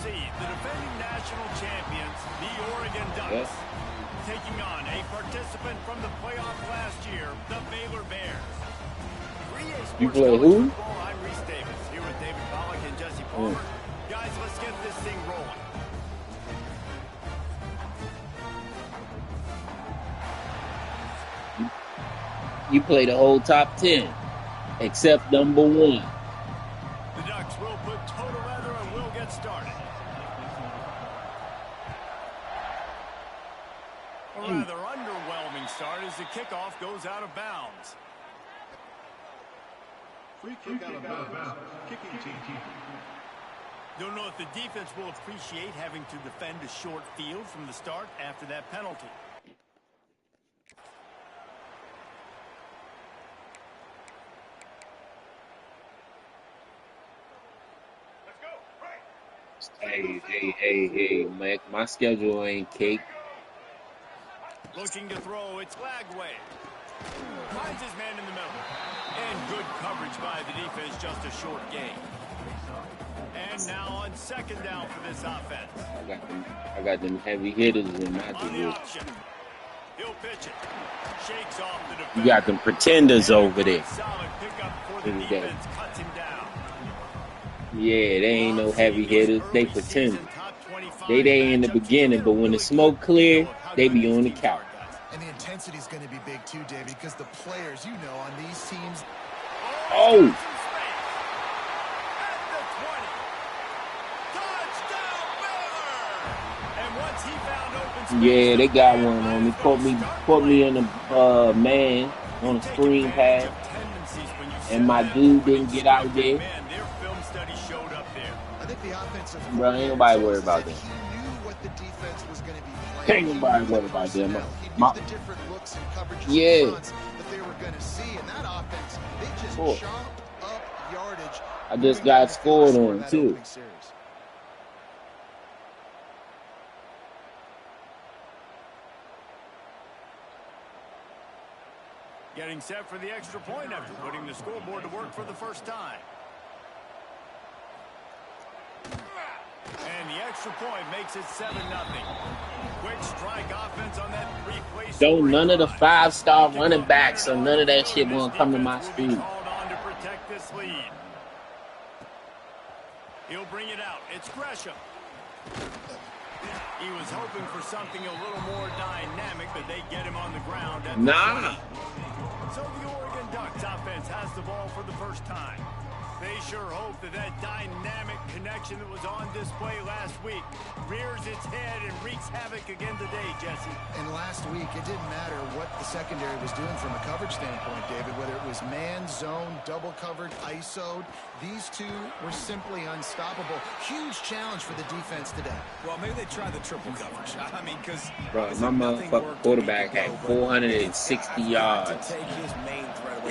seed, the defending national champions, the Oregon Ducks, taking on a participant from the playoff last year, the Baylor Bears. You play who? I'm Reese Davis, here with David Pollack and Jesse Palmer. Guys, let's get this thing rolling. You play the whole top 10, except number 1. The Ducks will put total leather and we'll get started. A rather underwhelming start as the kickoff goes out of bounds. Free kick out of bounds. Kicking team. Don't know if the defense will appreciate having to defend a short field from the start after that penalty. Hey, Mac, my schedule ain't cake. Looking to throw, it's Lagway. Finds his man in the middle. And good coverage by the defense, just a short gain. And now on second down for this offense. I got them heavy hitters in my division. He'll pitch it. Shakes off the defense. You got them pretenders over there. Solid pickup for the defense, cuts him down. Yeah, they ain't no heavy hitters. They pretenders. They in the beginning, but when the smoke clear, they be on the couch. And the intensity is going to be big too, David, because the players, you know, on these teams. Oh! Yeah, they got one on me. Put me in the man on a screen pass, and my dude didn't get out there. Bro, ain't nobody worried about them. Ain't nobody worried about them. Yeah. Cool. I just got scored on too. Getting set for the extra point after putting the scoreboard to work for the first time. And the extra point makes it 7-0. Quick strike offense on that three-play. Don't none of the 5-star running backs or none of that shit won't come to my speed. Called on to protect this lead. He'll bring it out. It's Gresham. He was hoping for something a little more dynamic, but they get him on the ground. Nah. So the Oregon Ducks offense has the ball for the first time. They sure hope that dynamic connection that was on display last week rears its head and wreaks havoc again today, Jesse. And last week, it didn't matter what the secondary was doing from a coverage standpoint, David, whether it was man, zone, double covered, ISO'd. These two were simply unstoppable. Huge challenge for the defense today. Well, maybe they tried the triple coverage. I mean, because my motherfucking quarterback had 460 yards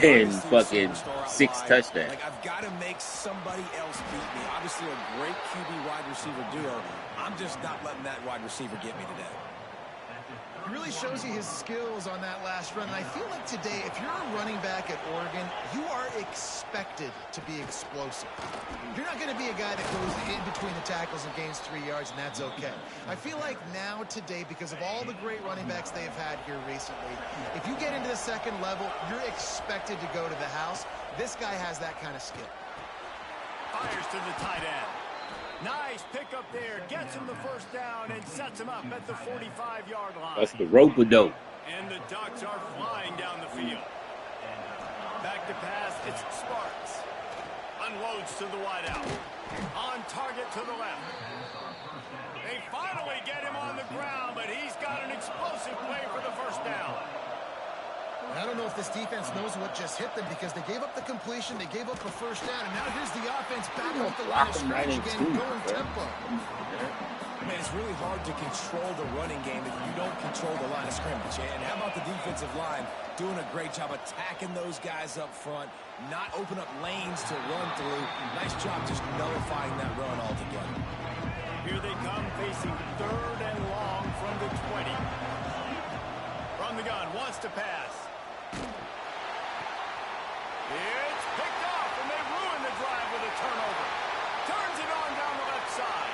and fucking 6 touchdowns. Like, I've got to make somebody else beat me. Obviously, a great QB wide receiver duo. I'm just not letting that wide receiver get me today. It really shows you his skills on that last run. And I feel like today, if you're a running back at Oregon, you are expected to be explosive. You're not going to be a guy that goes in between the tackles and gains 3 yards, and that's okay. I feel like now today, because of all the great running backs they have had here recently, if you get into the second level, you're expected to go to the house. This guy has that kind of skill. Fires to the tight end. Nice pickup there. Gets him the first down and sets him up at the 45-yard line. That's the rope-a-dope. And the Ducks are flying down the field. Back to pass. It's Sparks. Unloads to the wideout. On target to the left. They finally get him on the ground, but he's got an explosive play for the first down. I don't know if this defense knows what just hit them because they gave up the completion, they gave up a first down, and now here's the offense back off the line of scrimmage again, going tempo. Man, it's really hard to control the running game if you don't control the line of scrimmage. And how about the defensive line doing a great job attacking those guys up front, not open up lanes to run through. Nice job just nullifying that run altogether. Here they come facing 3rd and long from the 20. From the gun, wants to pass. It's picked off, and they ruin the drive with a turnover. Turns it on down the left side.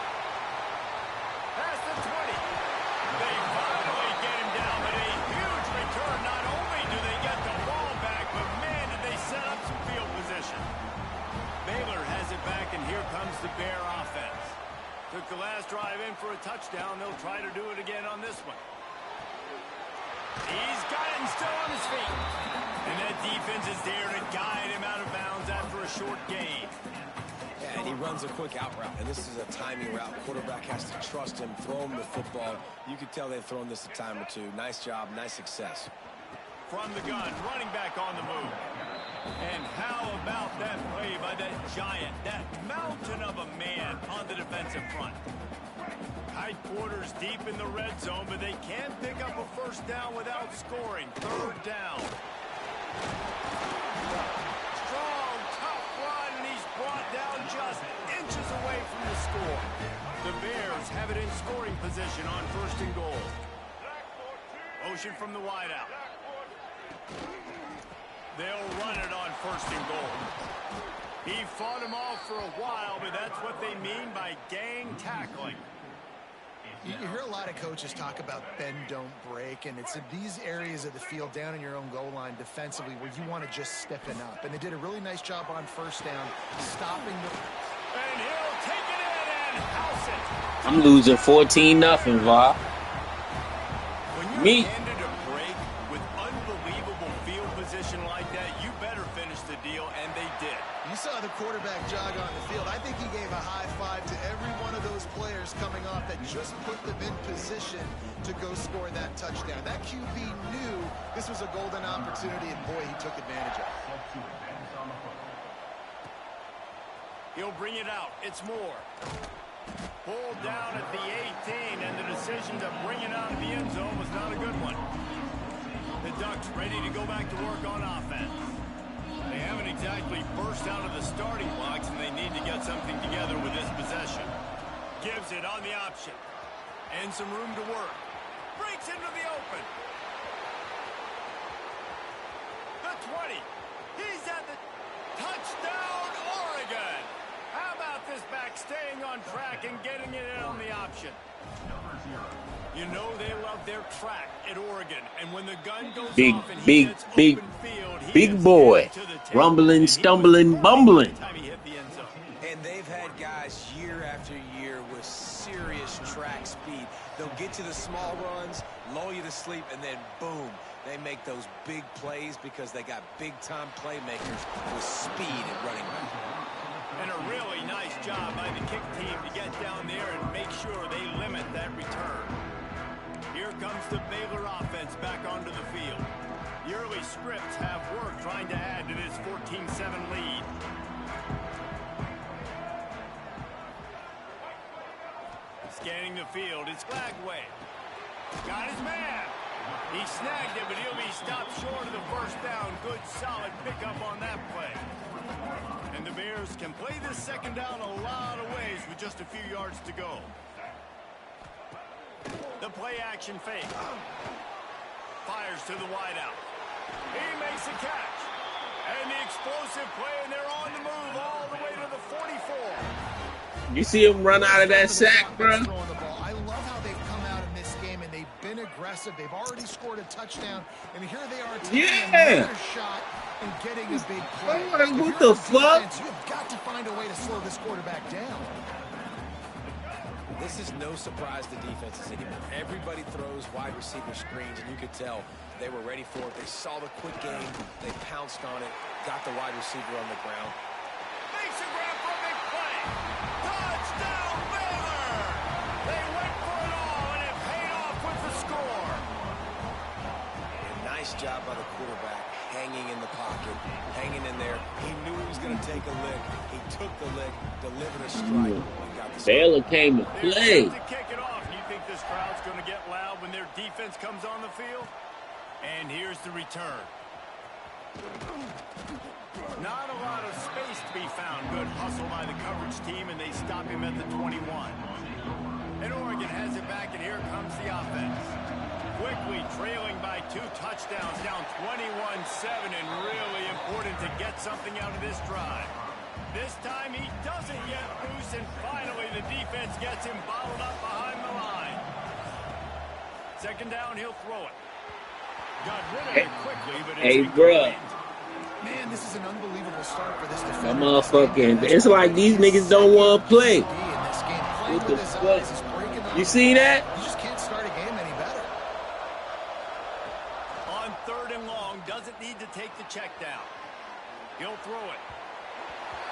the Bear offense. Took the last drive in for a touchdown. They'll try to do it again on this one. He's got it and still on his feet. And that defense is there to guide him out of bounds after a short gain. Yeah, and he runs a quick out route, and this is a timing route. Quarterback has to trust him, throw him the football. You can tell they've thrown this a time or two. Nice job, nice success. From the gun, running back on the move. And how about that play by that giant, that mountain of a man on the defensive front? Tight quarters deep in the red zone, but they can't pick up a first down without scoring. Third down. Strong, tough run, and he's brought down just inches away from the score. The Bears have it in scoring position on first and goal. Motion from the wideout. They'll run it on first and goal. He fought him off for a while, but that's what they mean by gang tackling. You hear a lot of coaches talk about bend, don't break, and it's in these areas of the field down in your own goal line defensively where you want to just stiffen up. And they did a really nice job on first down, stopping the... And he'll take it in and house it. I'm losing 14-0, Va. When Me. you're handed a break with unbelievable field position like that, you better finish the deal, and they did. You saw the quarterback jog on the field. I think he gave a high five to every one of those players coming off that just put them in position to go score that touchdown. That QB knew this was a golden opportunity, and boy, he took advantage of it. He'll bring it out. It's Moore. Pulled down at the 18, and the decision to bring it out of the end zone was not a good one. The Ducks ready to go back to work on offense. They haven't exactly burst out of the starting blocks, and they need to get something together with this possession. Gives it on the option. And some room to work. Breaks into the open. The 20. He's at the touchdown, Oregon. How about this back staying on track and getting it in on the option? You know they love their track at Oregon, and when the gun goes off and he gets open field, big boy, rumbling, stumbling, bumbling. And they've had guys year after year with serious track speed. They'll get to the small runs, lull you to sleep, and then boom, they make those big plays because they got big-time playmakers with speed at running back. And a really nice job by the kick team to get down there and make sure they limit that return. Here comes the Baylor offense back onto the field. The early scripts have work trying to add to this 14-7 lead. Scanning the field, it's Glagway. Got his man. He snagged it, but he'll be stopped short of the first down. Good, solid pickup on that play. And the Bears can play this second down a lot of ways with just a few yards to go. The play-action fake. Fires to the wideout. He makes a catch. And the explosive play, and they're on the move all the way to the 44. You see him run out of that sack, bro? I love how they've come out in this game, and they've been aggressive. They've already scored a touchdown, and here they are taking another shot and getting a big play. What the fuck? You've got to find a way to slow this quarterback down. This is no surprise to defenses anymore. Everybody throws wide receiver screens, and you could tell they were ready for it. They saw the quick game. They pounced on it, got the wide receiver on the ground. Makes a grab for a big play. Touchdown, Baylor! They went for it all, and it paid off with the score. A nice job by the quarterback, hanging in the pocket, hanging in there. He knew he was going to take a lick. He took the lick, delivered a strike, and got the Baylor came to play. To kick it off, you think this crowd's going to get loud when their defense comes on the field? And here's the return. Not a lot of space to be found. Good hustle by the coverage team, and they stop him at the 21. And Oregon has it back, and here comes the offense. Quickly trailing by 2 touchdowns, down 21-7, and really important to get something out of this drive. This time he doesn't get loose, and finally the defense gets him bottled up behind the line. Second down, he'll throw it. Got rid of it quickly, but it's Hey, bruh. Man, this is an unbelievable start for this defense. That motherfucking, it's like these niggas don't want to play. What the fuck? You see that? You just can't start a game any better. On 3rd and long, doesn't need to take the check down. He'll throw it.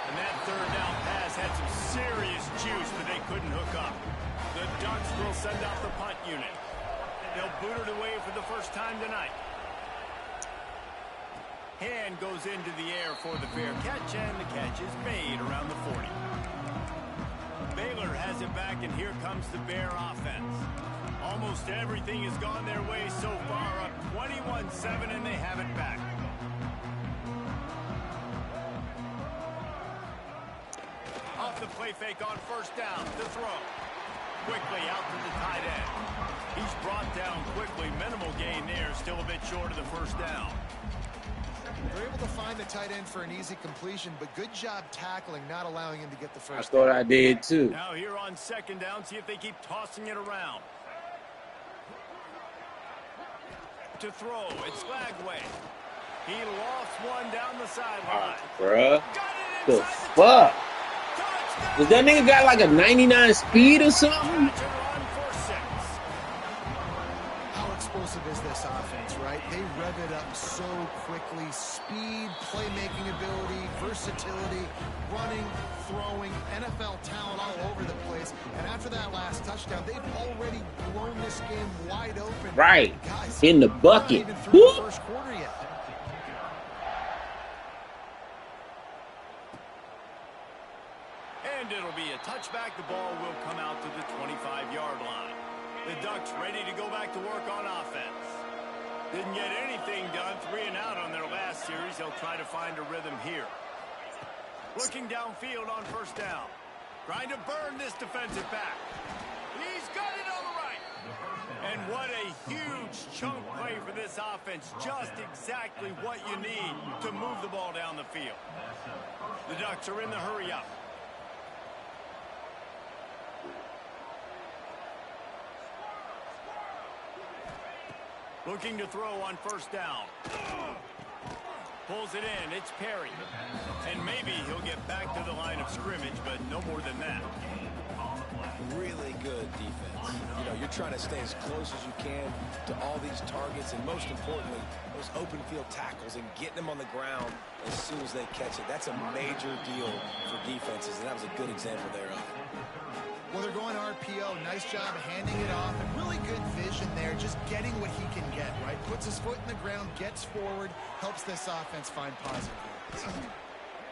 And that 3rd down pass had some serious juice, but they couldn't hook up. The Ducks will send out the punt unit. They'll boot it away for the first time tonight. Hand goes into the air for the fair catch, and the catch is made around the 40. Baylor has it back, and here comes the Bear offense. Almost everything has gone their way so far, up 21-7, and they have it back. Off the play fake on 1st down, to throw. Quickly out to the tight end. He's brought down quickly. Minimal gain there, still a bit short of the 1st down. They're able to find the tight end for an easy completion, but good job tackling, not allowing him to get the I first thought down. I did too. Now here on 2nd down, see if they keep tossing it around. To throw, it's Lagway. He lofts one down the sideline. Bruh. Got it The inside the fuck? touchdown. Was that nigga got like a 99 speed or something? Run for 6. How explosive is this offense, right? They rev it up so quickly. Speed, playmaking ability, versatility, running, throwing, NFL talent all over the place. And after that last touchdown, they've already blown this game wide open. Right. Guys, In the not bucket. even through Woo! the first quarter yet. And it'll be a touchback. The ball will come out to the 25-yard line. The Ducks ready to go back to work on offense. Didn't get anything done. 3 and out on their last series. They'll try to find a rhythm here. Looking downfield on 1st down. Trying to burn this defensive back. He's got it on the right. And what a huge chunk play for this offense. Just exactly what you need to move the ball down the field. The Ducks are in the hurry up. Looking to throw on 1st down. Pulls it in. It's Perry. And maybe he'll get back to the line of scrimmage, but no more than that. Really good defense. You know, you're trying to stay as close as you can to all these targets, and most importantly, those open field tackles and getting them on the ground as soon as they catch it. That's a major deal for defenses, and that was a good example thereof. Well, they're going RPO. Nice job handing it off. And really good vision there, just getting what he can get, right? Puts his foot in the ground, gets forward, helps this offense find positive yards.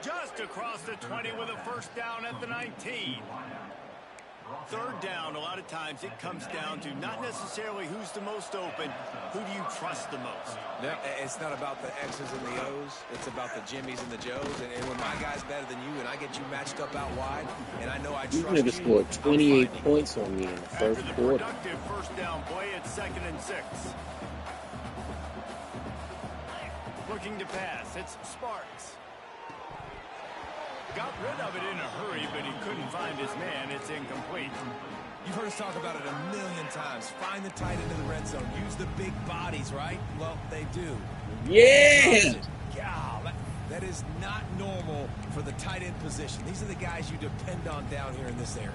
Just across the 20 with a 1st down at the 19. 3rd down, a lot of times it comes down to not necessarily who's the most open, who do you trust the most? No, it's not about the X's and the O's. It's about the Jimmies and the Joes. And when my guy's better than you and I get you matched up out wide, and I know I trust you. These niggas scored 28 points on me in the first After the quarter. productive 1st down play, it's 2nd and 6. Looking to pass, it's Sparks. Got rid of it in a hurry, but he couldn't find his man. It's incomplete. You've heard us talk about it a million times. Find the tight end in the red zone. Use the big bodies, right? Well, they do. Yeah! God, that is not normal for the tight end position. These are the guys you depend on down here in this area.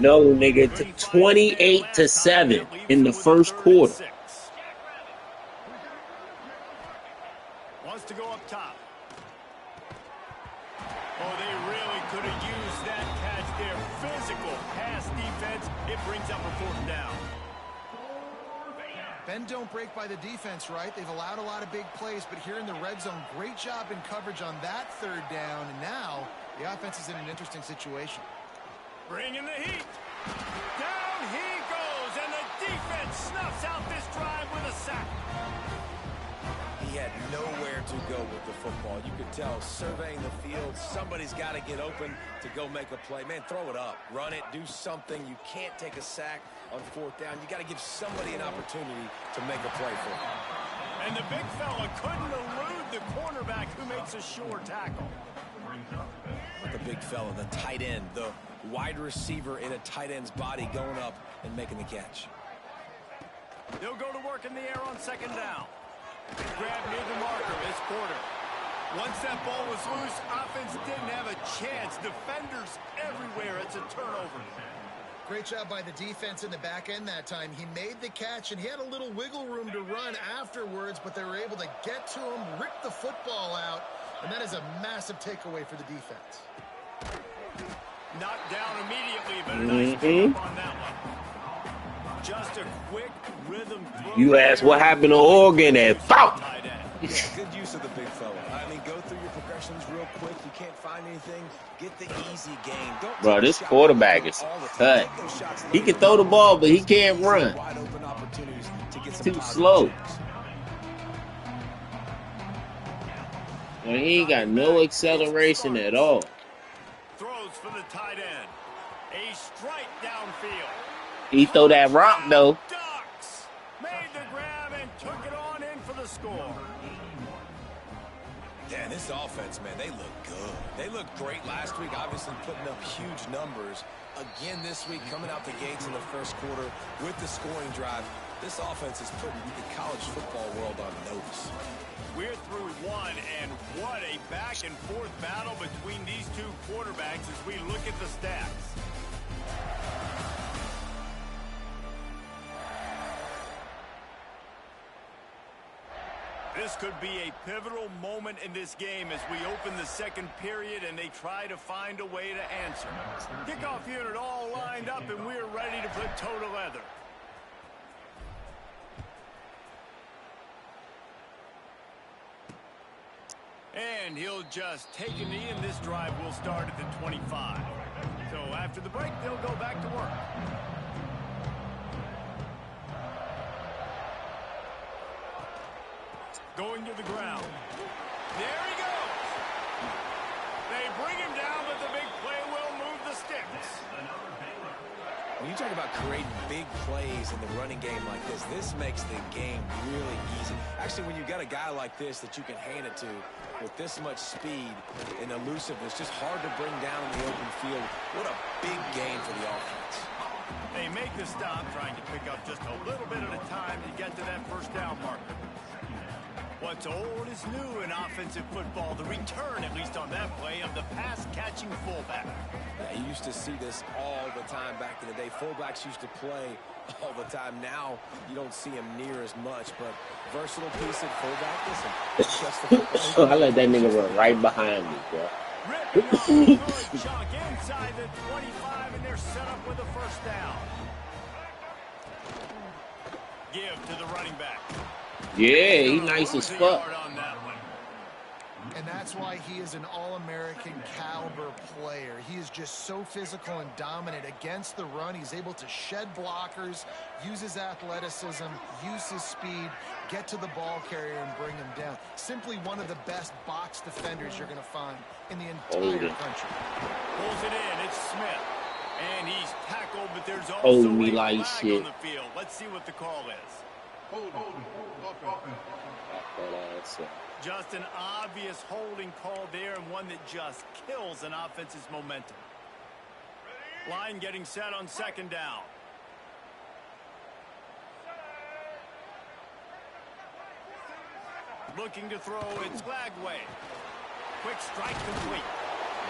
No, nigga, 28-7 in the first quarter. Wants to go up top. Oh, they really could have used that catch there. Physical pass defense. It brings up a 4th down. Bend don't break by the defense, right? They've allowed a lot of big plays, but here in the red zone, great job in coverage on that 3rd down. And now the offense is in an interesting situation. Bringing the heat. Down he goes, and the defense snuffs out this drive with a sack. He had nowhere to go with the football. You could tell, surveying the field, somebody's got to get open to go make a play. Man, throw it up. Run it. Do something. You can't take a sack on 4th down. You got to give somebody an opportunity to make a play for him. And the big fella couldn't elude the cornerback who makes a sure tackle. The big fella, the tight end, the wide receiver in a tight end's body going up and making the catch. They'll go to work in the air on 2nd down. Grab near the marker this quarter. Once that ball was loose, offense didn't have a chance. Defenders everywhere. It's a turnover. Great job by the defense in the back end that time. He made the catch, and he had a little wiggle room to run afterwards, but they were able to get to him, rip the football out, and that is a massive takeaway for the defense. Knocked down immediately, but a nice jump on that one. Just a quick rhythm throw. You asked what happened to Oregon and foul. Yeah, good use of the big fella. I mean, go through your progressions real quick. You can't find anything. Get the easy game. Don't Bro, this quarterback is cut. He can throw the ball, but he can't run. Too slow. And he ain't got no acceleration at all. Throws for the tight end. A strike downfield. He throw that rock, though. Ducks made the grab and took it on in for the score. Yeah, and this offense, man, they look good. They looked great last week, obviously putting up huge numbers. Again this week, coming out the gates in the first quarter with the scoring drive. This offense is putting the college football world on notice. We're through one, and what a back-and-forth battle between these two quarterbacks as we look at the stats. This could be a pivotal moment in this game as we open the second period and they try to find a way to answer. Kickoff unit all lined up and we're ready to put toe to leather. And he'll just take a knee, and this drive will start at the 25. So after the break, they'll go back to work. Going to the ground. There he goes. They bring him down, but the big play will move the sticks. When you talk about creating big plays in the running game like this makes the game really easy. Actually, when you've got a guy like this that you can hand it to with this much speed and elusiveness, just hard to bring down in the open field. What a big game for the offense. They make the stop, trying to pick up just a little bit at a time to get to that first down marker. What's old is new in offensive football. The return, at least on that play, of the pass-catching fullback. Yeah, you used to see this all the time back in the day. Fullbacks used to play all the time. Now, you don't see him near as much, but versatile piece at fullback. Listen, I let that nigga run right behind me, bro. Ripping off a good chunk inside the 25, and they're set up with a first down. Give to the running back. Yeah, he nice as fuck. And that's why he is an all-American caliber player. He is just so physical and dominant against the run. He's able to shed blockers, use his athleticism, use his speed, get to the ball carrier and bring him down. Simply one of the best box defenders you're going to find in the entire country. Pulls it in. It's Smith. And he's tackled, but there's also a flag on the field. Let's see what the call is. Just an obvious holding call there, and one that just kills an offense's momentum. Line getting set on second down. Looking to throw, it's Glagway. Quick strike complete.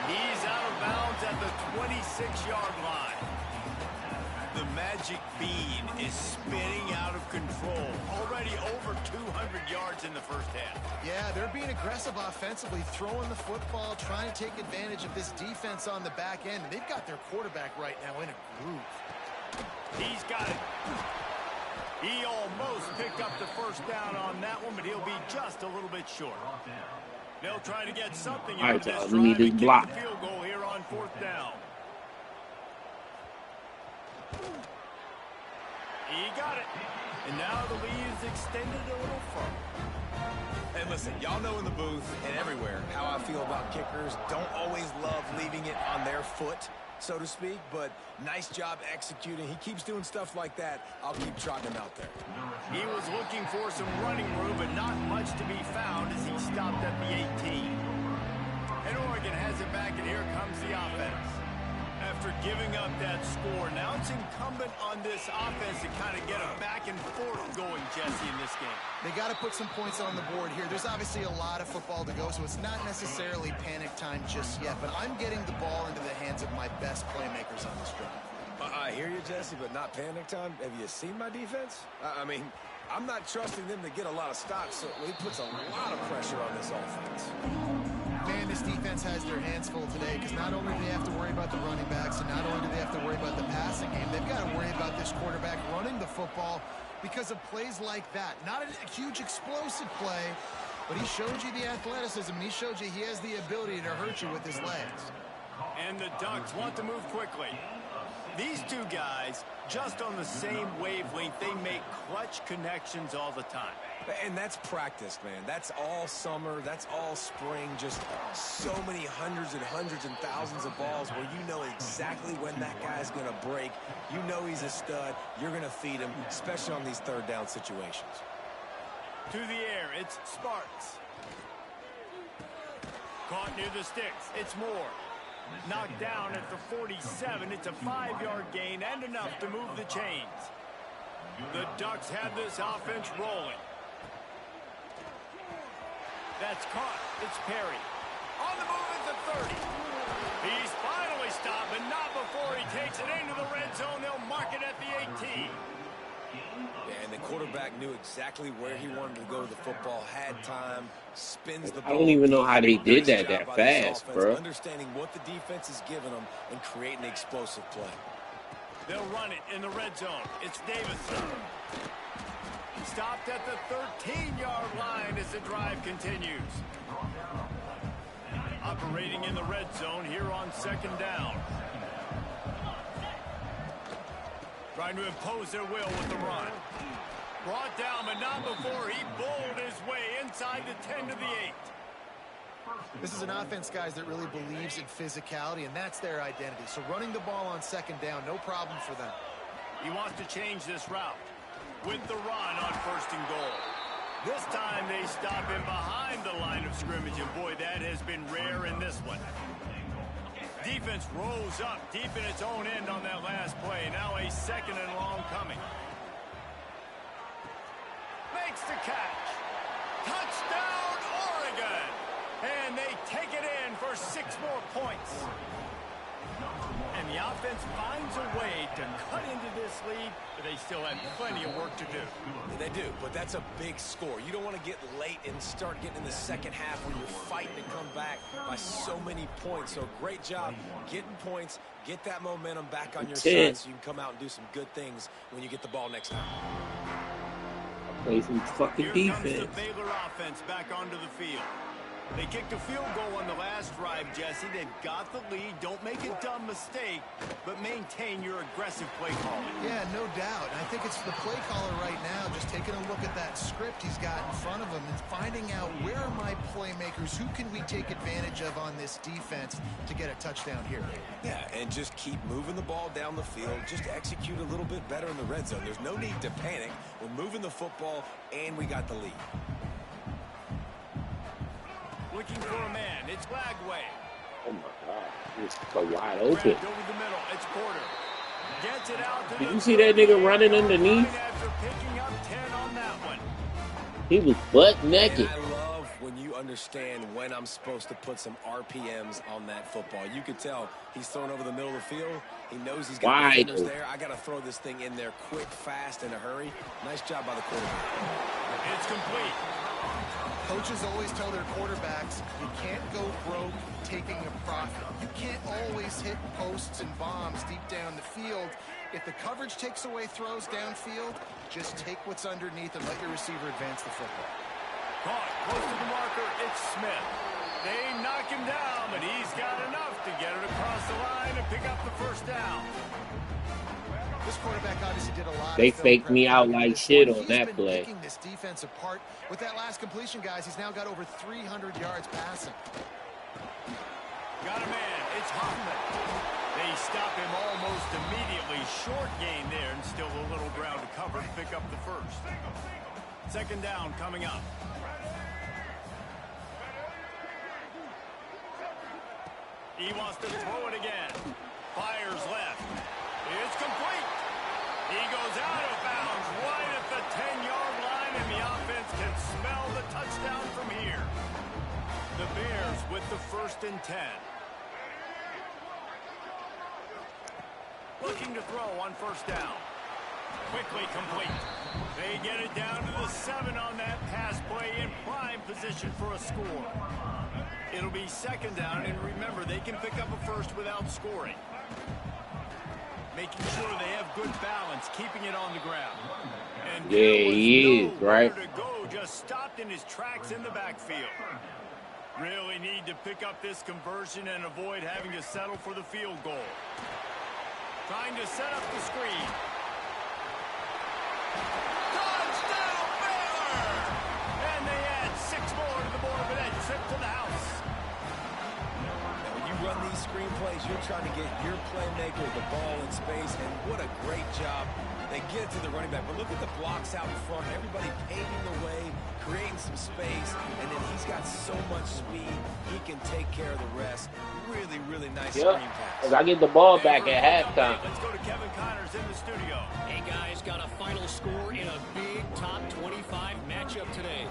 He's out of bounds at the 26-yard line. The magic bean is spinning out of control. Already over 200 yards in the first half. Yeah, they're being aggressive offensively, throwing the football, trying to take advantage of this defense on the back end. And they've got their quarterback right now in a groove. He's got it. He almost picked up the first down on that one, but he'll be just a little bit short. They'll try to get something out of this drive and kick the field goal here on fourth down. He got it. And now the lead is extended a little further. And listen, y'all know in the booth and everywhere how I feel about kickers. Don't always love leaving it on their foot, so to speak, but nice job executing. He keeps doing stuff like that. I'll keep trotting him out there. He was looking for some running room, but not much to be found as he stopped at the 18. And Oregon has it back, and here comes the offense. After giving up that score. Now it's incumbent on this offense to kind of get a back and forth going, Jesse, in this game. They got to put some points on the board here. There's obviously a lot of football to go, so it's not necessarily panic time just yet, but I'm getting the ball into the hands of my best playmakers on this drive. I hear you, Jesse, but not panic time. Have you seen my defense? I mean, I'm not trusting them to get a lot of stops, so it puts a lot of pressure on this offense. Man, this defense has their hands full today because not only do they have to worry about the running backs and not only do they have to worry about the passing game, they've got to worry about this quarterback running the football because of plays like that. Not a huge explosive play, but he showed you the athleticism. He showed you he has the ability to hurt you with his legs. And the Ducks want to move quickly. These two guys, just on the same wavelength, they make clutch connections all the time. And that's practice, man. That's all summer. That's all spring. Just so many hundreds and thousands of balls where you know exactly when that guy's going to break. You know he's a stud. You're going to feed him, especially on these third down situations. To the air, it's Sparks. Caught near the sticks. It's Moore. Knocked down at the 47. It's a 5-yard gain and enough to move the chains. The Ducks have this offense rolling. That's caught. It's Perry. On the move at the 30. He's finally stopped, but not before he takes it into the red zone. They'll mark it at the 18. And the quarterback knew exactly where he wanted to go with the football, had time, spins the ball. I don't even know how they did that fast, bro. Understanding what the defense is giving them and creating an explosive play. They'll run it in the red zone. It's Davidson. Stopped at the 13-yard line as the drive continues. Operating in the red zone here on second down. Trying to impose their will with the run. Brought down, but not before he bowled his way inside the 10 to the 8. This is an offense, guys, that really believes in physicality, and that's their identity. So running the ball on second down, no problem for them. He wants to change this route with the run on first and goal. This time they stop him behind the line of scrimmage, and boy, that has been rare in this one. Defense rolls up deep in its own end on that last play. Now a second and long coming. Makes the catch. Touchdown, Oregon! And they take it in for 6 more points. And the offense finds a way to cut into this lead, but they still have plenty of work to do. They do, but that's a big score. You don't want to get late and start getting in the second half where you're fighting to come back by so many points. So great job getting points, get that momentum back on your side so you can come out and do some good things when you get the ball next time. Play some fucking Here defense. comes the Baylor offense back onto the field. They kicked a field goal on the last drive, Jesse. They've got the lead. Don't make a dumb mistake, but maintain your aggressive play calling. Yeah, no doubt. I think it's the play caller right now just taking a look at that script he's got in front of him and finding out where are my playmakers, who can we take advantage of on this defense to get a touchdown here. Yeah, and just keep moving the ball down the field. Just execute a little bit better in the red zone. There's no need to panic. We're moving the football, and we got the lead. Looking for a man. It's Lagway. Oh my God, it's so wide open. Grabbed over the middle. It's Porter. Gets it out to Did the you see that nigga running underneath? After picking up 10 on that one. He was butt naked. And I love when you understand when I'm supposed to put some RPMs on that football. You could tell he's throwing over the middle of the field. He knows he's got defenders there. I got to throw this thing in there quick, fast, in a hurry. Nice job by the quarterback. It's complete. Coaches always tell their quarterbacks, you can't go broke taking a profit. You can't always hit posts and bombs deep down the field. If the coverage takes away throws downfield, just take what's underneath and let your receiver advance the football. Caught close to the marker. It's Smith. They knock him down, but he's got enough to get it across the line and pick up the first down. This quarterback obviously did a lot. They faked me out like shit on that play. Picking this defense apart with that last completion, guys. He's now got over 300 yards passing. Got a man. It's Hoffman. They stop him almost immediately. Short gain there, and still a little ground to cover to pick up the first. Second down coming up. He wants to throw it again. Fires left. and 10. Looking to throw on first down. Quickly complete. They get it down to the 7 on that pass play in prime position for a score. It'll be second down, and remember, they can pick up a first without scoring. Making sure they have good balance, keeping it on the ground. And Yeah, he is, right? to go, just stopped in his tracks in the backfield. Really need to pick up this conversion and avoid having to settle for the field goal. Trying to set up the screen. Touchdown, Baylor! And they add 6 more to the board with that trip to the house. When you run these screen plays, you're trying to get your playmaker the ball in space, and what a great job. They get it to the running back, but look at the blocks out in front. Everybody paving the way, creating some space, and then he's got so much speed, he can take care of the rest. Really, really nice screen pass. I get the ball back at halftime. Let's go to Kevin Connors in the studio. Hey, guys, got a final score in a big top 25 matchup today.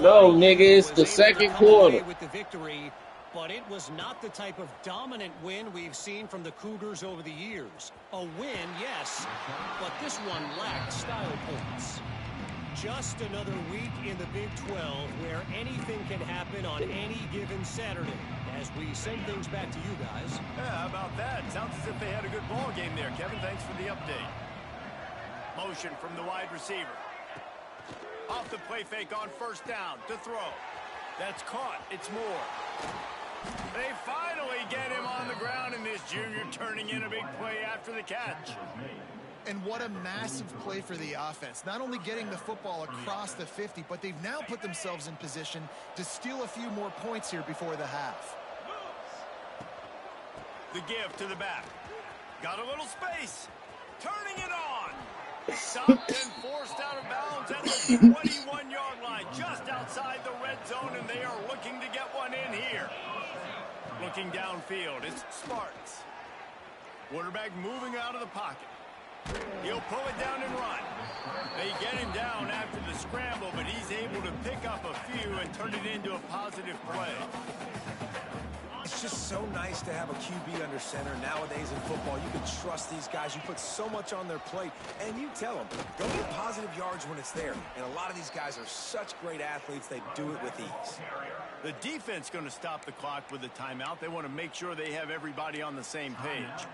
No, nigga, it's the second quarter. With the victory, but it was not the type of dominant win we've seen from the Cougars over the years. A win, yes, but this one lacked style points. Just another week in the Big 12 where anything can happen on any given Saturday. As we send things back to you guys. Yeah, how about that? Sounds as if they had a good ball game there, Kevin. Thanks for the update. Motion from the wide receiver. Off the play fake on first down to throw. That's caught. It's Moore. They finally get him on the ground, and this junior turning in a big play after the catch. And what a massive play for the offense. Not only getting the football across the 50, but they've now put themselves in position to steal a few more points here before the half. The give to the back. Got a little space. Turning it on. Stopped and forced out of bounds at the 21-yard line, just outside the red zone, and they are looking to get one in here. Looking downfield, it's Sparks. Quarterback moving out of the pocket. He'll pull it down and run. They get him down after the scramble, but he's able to pick up a few and turn it into a positive play. It's just so nice to have a QB under center. Nowadays in football, you can trust these guys. You put so much on their plate, and you tell them, go get positive yards when it's there. And a lot of these guys are such great athletes, they do it with ease. The defense going to stop the clock with a timeout. They want to make sure they have everybody on the same page.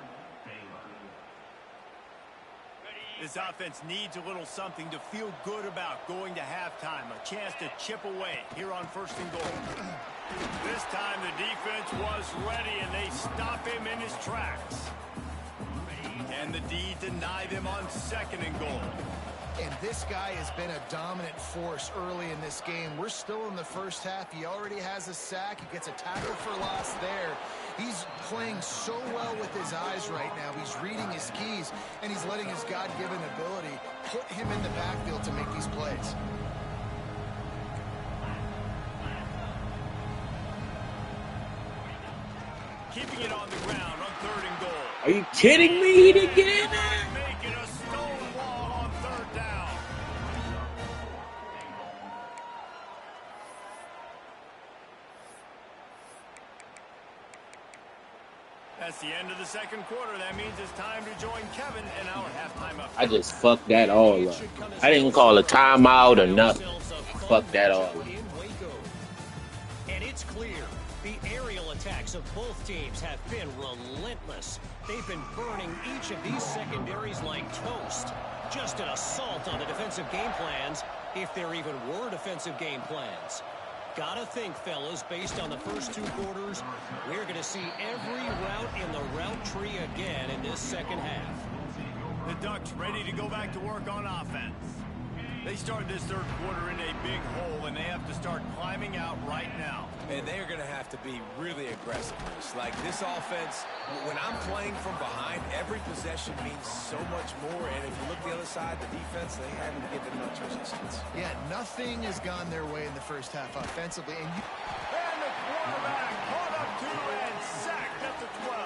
This offense needs a little something to feel good about going to halftime. A chance to chip away here on first and goal. This time the defense was ready, and they stop him in his tracks. And the D deny them on second and goal. And this guy has been a dominant force early in this game. We're still in the first half. He already has a sack. He gets a tackle for loss there. He's playing so well with his eyes right now. He's reading his keys, and he's letting his God-given ability put him in the backfield to make these plays. Keeping it on the ground on third and goal. Are you kidding me? He didn't get in there. Make it a stone wall on third down. That's the end of the second quarter. That means it's time to join Kevin in our halftime up. I just fucked that all up. I didn't call a timeout or nothing. Fuck that all up. And it's clear the aerial attacks of both teams have been relentless. They've been burning each of these secondaries like toast. Just an assault on the defensive game plans, if there even were defensive game plans. Gotta think, fellas, based on the first two quarters, we're going to see every route in the route tree again in this second half. The Ducks ready to go back to work on offense. They start this third quarter in a big hole, and they have to start climbing out right now. And they're going to have to be really aggressive. Like this offense, when I'm playing from behind, every possession means so much more. And if you look the other side, the defense, they haven't given much resistance. Yeah, nothing has gone their way in the first half offensively. And the quarterback caught up to and sacked at the 12.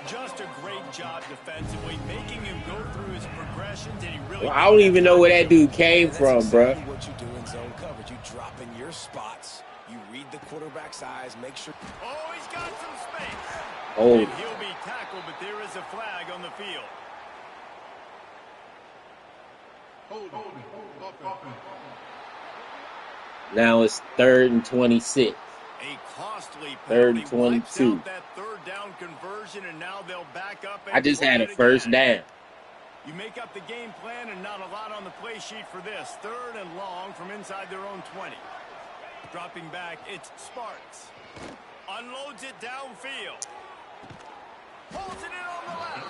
Just a great job defensively, making him go through his progressions, and he really. Well, I don't even know where that dude came from, bro. What you do in zone coverage, you drop in your spots, You read the quarterback's eyes, make sure. Oh, he's got some space. Oh, And he'll be tackled, but there is a flag on the field. now it's 3rd and 26. A costly Third penalty and wipes 22. out that third down conversion, and now they'll back up and I just play had a it first again. down. You make up the game plan and not a lot on the play sheet for this. 3rd and long from inside their own 20. Dropping back, it's Sparks. Unloads it downfield. Pulls it in on the left.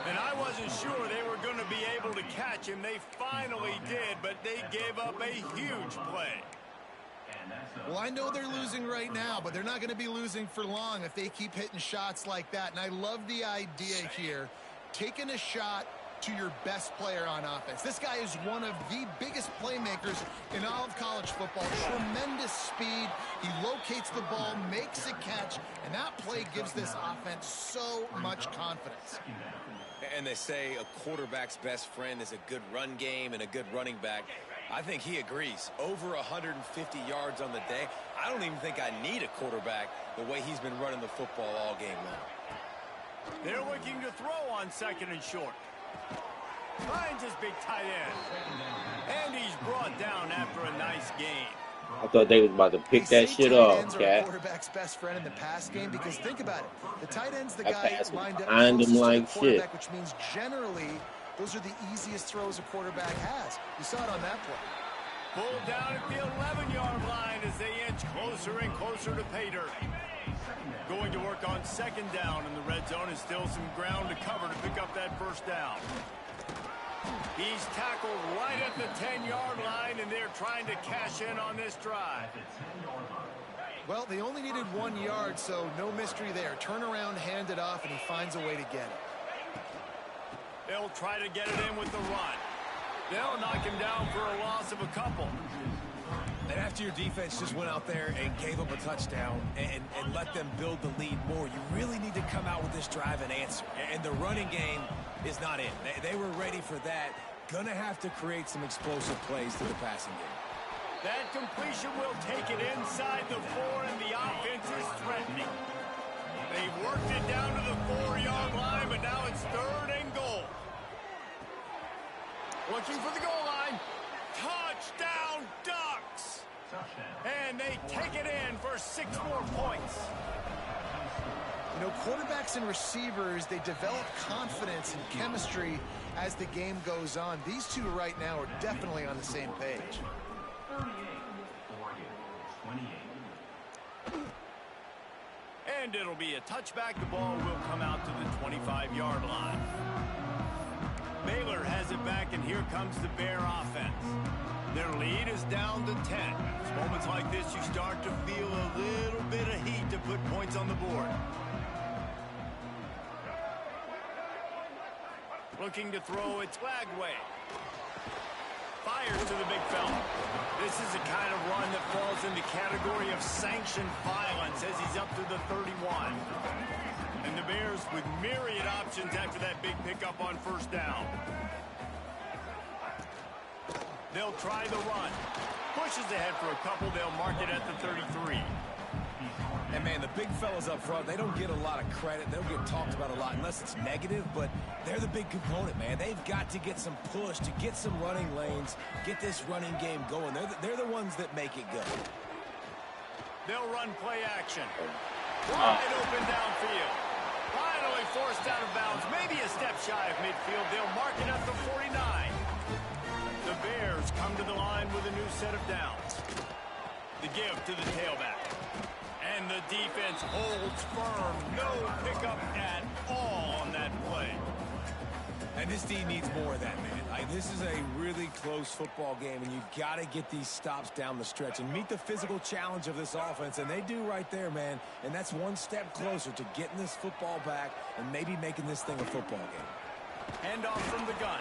And I wasn't sure they were going to be able to catch him. They finally did, but they gave up a huge play. Well, I know they're losing right now, but they're not going to be losing for long if they keep hitting shots like that. And I love the idea here, taking a shot to your best player on offense. This guy is one of the biggest playmakers in all of college football. Tremendous speed. He locates the ball, makes a catch, and that play gives this offense so much confidence. And they say a quarterback's best friend is a good run game and a good running back. I think he agrees. Over 150 yards on the day. I don't even think I need a quarterback the way he's been running the football all game long. They're looking to throw on 2nd and short. Finds his big tight end. And he's brought down after a nice gain. I thought they was about to pick that shit off, Are cat. quarterback's best friend in the pass game, because think about it. The tight end's the That guy pass was lined up behind him closest to the like quarterback, shit. which means generally those are the easiest throws a quarterback has. You saw it on that play. Pulled down at the 11-yard line as they inch closer and closer to pay dirt. Going to work on 2nd down in the red zone, and still some ground to cover to pick up that first down. He's tackled right at the 10-yard line, and they're trying to cash in on this drive. Well, they only needed 1 yard, so no mystery there. Turn around, hand it off, and he finds a way to get it. They'll try to get it in with the run. They'll knock him down for a loss of a couple. And after your defense just went out there and gave up a touchdown and let them build the lead more, you really need to come out with this drive and answer. And the running game is not in. They were ready for that. Gonna have to create some explosive plays to the passing game. That completion will take it inside the 4, and the offense is threatening. They've worked it down to the 4-yard line, but now it's 3rd and goal. Looking for the goal line. Touchdown, Ducks! And they take it in for 6 more points. You know, quarterbacks and receivers, they develop confidence and chemistry as the game goes on. These two right now are definitely on the same page. And it'll be a touchback. The ball will come out to the 25-yard line. Baylor has it back, and here comes the Bear offense. Their lead is down to 10. It's moments like this you start to feel a little bit of heat to put points on the board. Looking to throw, it's Flagway. Fires to the big fella. This is a kind of run that falls in the category of sanctioned violence as he's up to the 31. And the Bears with myriad options after that big pickup on 1st down. They'll try the run. Pushes ahead for a couple. They'll mark it at the 33. And, man, the big fellas up front, they don't get a lot of credit. They don't get talked about a lot unless it's negative, but they're the big component, man. They've got to get some push, to get some running lanes, get this running game going. They're the ones that make it go. They'll run play action. Wide open downfield. Finally forced out of bounds. Maybe a step shy of midfield. They'll mark it at the 49. The Bears come to the line with a new set of downs. The give to the tailback. And the defense holds firm. No pickup at all on that play. And this team needs more of that, man. This is a really close football game, and you've got to get these stops down the stretch and meet the physical challenge of this offense, and they do right there, man. And that's one step closer to getting this football back and maybe making this thing a football game. Handoff from the gun.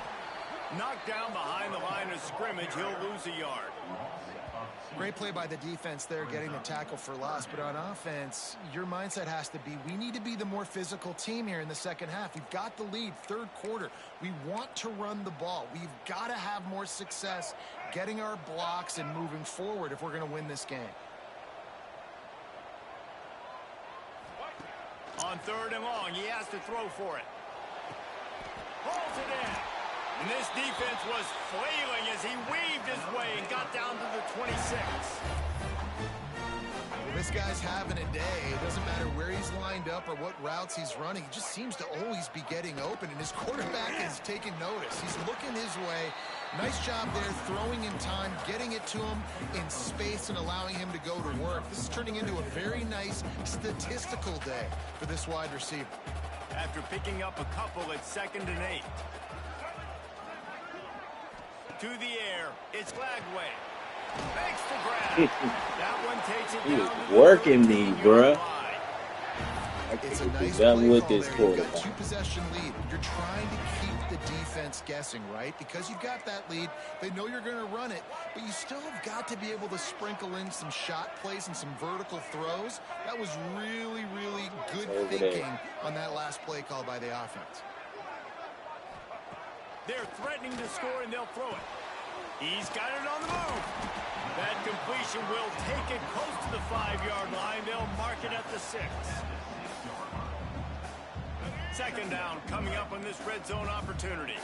Knocked down behind the line of scrimmage. He'll lose a yard. Great play by the defense there, getting the tackle for loss. But on offense, your mindset has to be, we need to be the more physical team here in the second half. We've got the lead, 3rd quarter. We want to run the ball. We've got to have more success getting our blocks and moving forward if we're going to win this game. On 3rd and long, he has to throw for it. Pulls it in. And this defense was flailing as he weaved his way and got down to the 26. This guy's having a day. It doesn't matter where he's lined up or what routes he's running. He just seems to always be getting open, and his quarterback is taking notice. He's looking his way. Nice job there, throwing in time, getting it to him in space and allowing him to go to work. This is turning into a very nice statistical day for this wide receiver. After picking up a couple at 2nd and 8. To the air, it's Flagway. Makes the grab. That one takes it He down was to the working me, 13-yard bruh. line. It's a nice done play with call this there. You've got quarterback. 2-possession lead. You're trying to keep the defense guessing, right? Because you've got that lead. They know you're going to run it, but you still have got to be able to sprinkle in some shot plays and some vertical throws. That was really, really good thinking on that last play call by the offense. They're threatening to score, and they'll throw it. He's got it on the move. That completion will take it close to the 5-yard line. They'll mark it at the 6. 2nd down coming up on this red zone opportunity.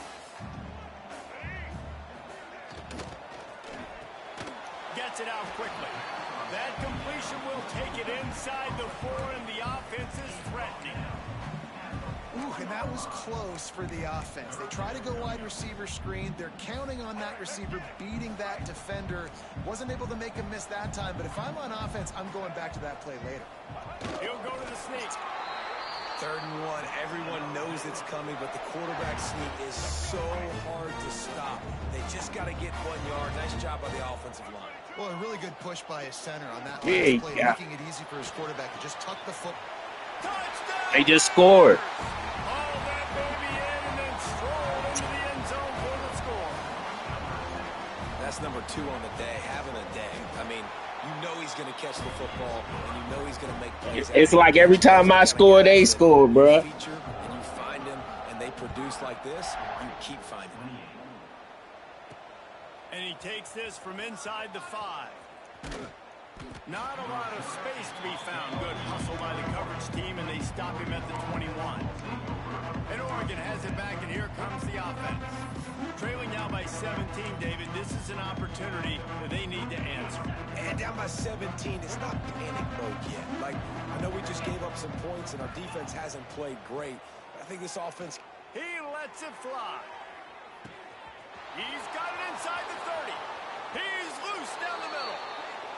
Gets it out quickly. That completion will take it inside the 4, and the offense is threatening. Ooh, and that was close for the offense. They try to go wide receiver screen. They're counting on that receiver beating that defender. Wasn't able to make him miss that time, but if I'm on offense, I'm going back to that play later. He'll go to the sneak. 3rd and 1. Everyone knows it's coming, but the quarterback sneak is so hard to stop. They just got to get 1 yard. Nice job by the offensive line. Well, a really good push by his center on that Yeah, last play, yeah. making it easy for his quarterback to just tuck the foot. Touchdown! They just scored. Haul that baby in and then stroll into the end zone for the score. That's number 2 on the day, having a day. I mean, you know he's going to catch the football, and you know he's going to make plays. It's like every time I score, they score, bruh. Feature, and you find him, and they produce like this, you keep finding him. And he takes this from inside the 5. Not a lot of space to be found. Good hustle by the coverage team, and they stop him at the 21. And Oregon has it back, and here comes the offense. Trailing now by 17, David. This is an opportunity that they need to answer. And down by 17, it's not panic mode yet. Like, I know we just gave up some points, and our defense hasn't played great. But I think this offense... He lets it fly. He's got it inside the 30. He's loose down the middle.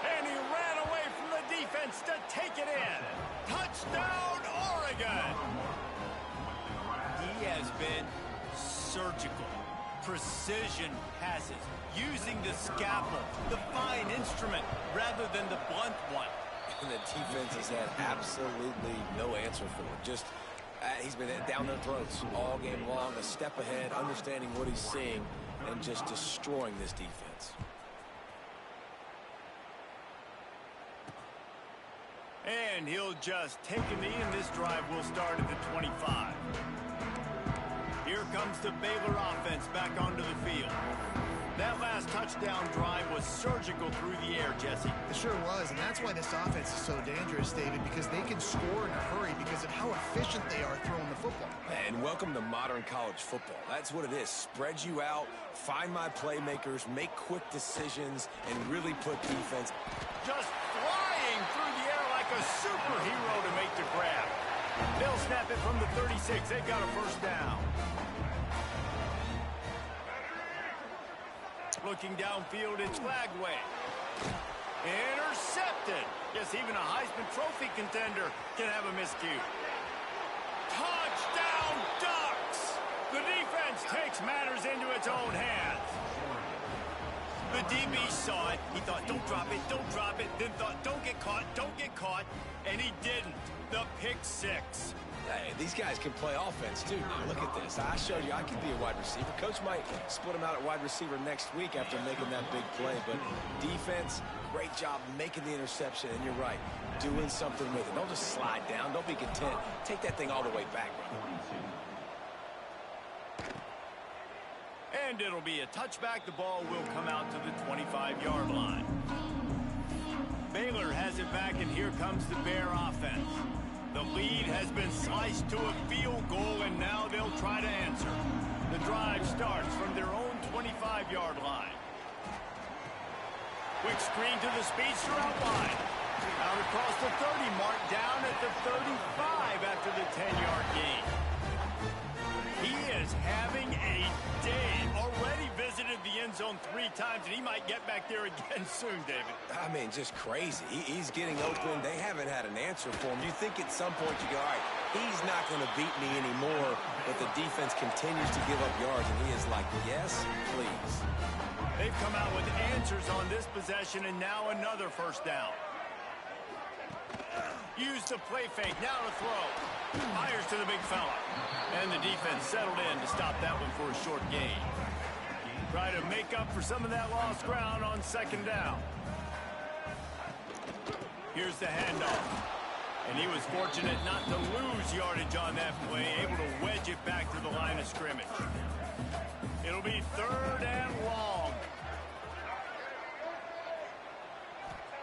And he ran away from the defense to take it in. Touchdown, Oregon. He has been surgical. Precision passes. Using the scalpel, the fine instrument, rather than the blunt one. And the defense has had absolutely no answer for it. Just, he's been down their throats all game long, a step ahead, understanding what he's seeing, and just destroying this defense. And he'll just take a knee, and this drive will start at the 25. Here comes the Baylor offense back onto the field. That last touchdown drive was surgical through the air, Jesse. It sure was, and that's why this offense is so dangerous, David, because they can score in a hurry because of how efficient they are throwing the football. And welcome to modern college football. That's what it is. Spread you out, find my playmakers, make quick decisions, and really put defense. Just flying through the air like a superhero to make the grab. They'll snap it from the 36. They've got a first down. Looking downfield, it's Flagway. Intercepted. Yes, even a Heisman Trophy contender can have a miscue. Touchdown, Ducks! The defense takes matters into its own hands. The DB saw it. He thought, don't drop it, then thought, don't get caught, and he didn't. The pick six. Hey, these guys can play offense, too. Now, look at this. I showed you I can be a wide receiver. Coach might split him out at wide receiver next week after making that big play. But defense, great job making the interception. And you're right, doing something with it. Don't just slide down. Don't be content. Take that thing all the way back. And it'll be a touchback. The ball will come out to the 25-yard line. Baylor has it back, and here comes the Bear offense. The lead has been sliced to a field goal, and now they'll try to answer. The drive starts from their own 25-yard line. Quick screen to the speedster out wide. Out across the 30 mark, down at the 35 after the 10-yard gain. He is having a day. Already visited the end zone 3 times, and he might get back there again soon, David. I mean, just crazy. He's getting open. They haven't had an answer for him. You think at some point you go, all right, he's not going to beat me anymore, but the defense continues to give up yards, and he is like, yes, please. They've come out with answers on this possession, and now another first down. Use the play fake, now to throw. Fires to the big fella. And the defense settled in to stop that one for a short gain. Try to make up for some of that lost ground on second down. Here's the handoff. And he was fortunate not to lose yardage on that play, able to wedge it back to the line of scrimmage. It'll be 3rd and long.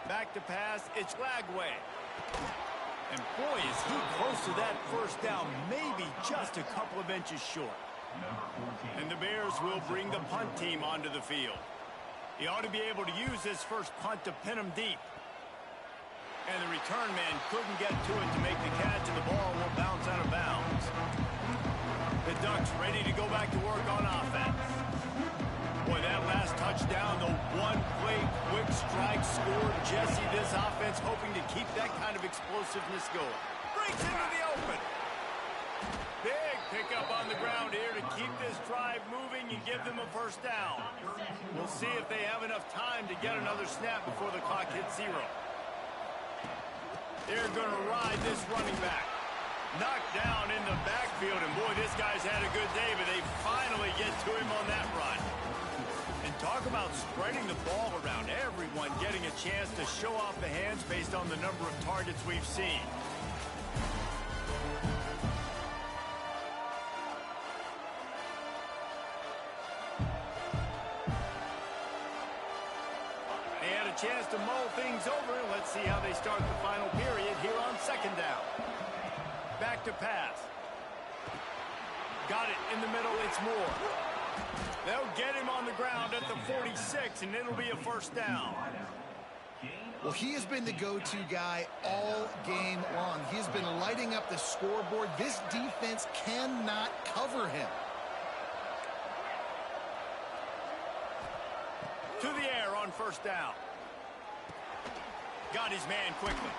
Back to pass, it's Lagway. And boy, is he close to that first down, maybe just a couple of inches short. And the Bears will bring the punt team onto the field. He ought to be able to use this first punt to pin him deep. And the return man couldn't get to it to make the catch, and the ball will bounce out of bounds. The Ducks ready to go back to work on offense. Boy, that last touchdown, the one-play quick strike scored. Jesse, this offense hoping to keep that kind of explosiveness going. Breaks into the open. Big pickup on the ground here to keep this drive moving and give them a first down. We'll see if they have enough time to get another snap before the clock hits 0. They're going to ride this running back. Knocked down in the backfield, and boy, this guy's had a good day, but they finally get to him on that run. And talk about spreading the ball around. Everyone getting a chance to show off the hands based on the number of targets we've seen. They had a chance to mull things over. Let's see how they start the final period here on second down. Back to pass. Got it in the middle. It's Moore. They'll get him on the ground at the 46, and it'll be a first down. Well, he has been the go-to guy all game long. He has been lighting up the scoreboard. This defense cannot cover him. To the air on first down. Got his man quickly.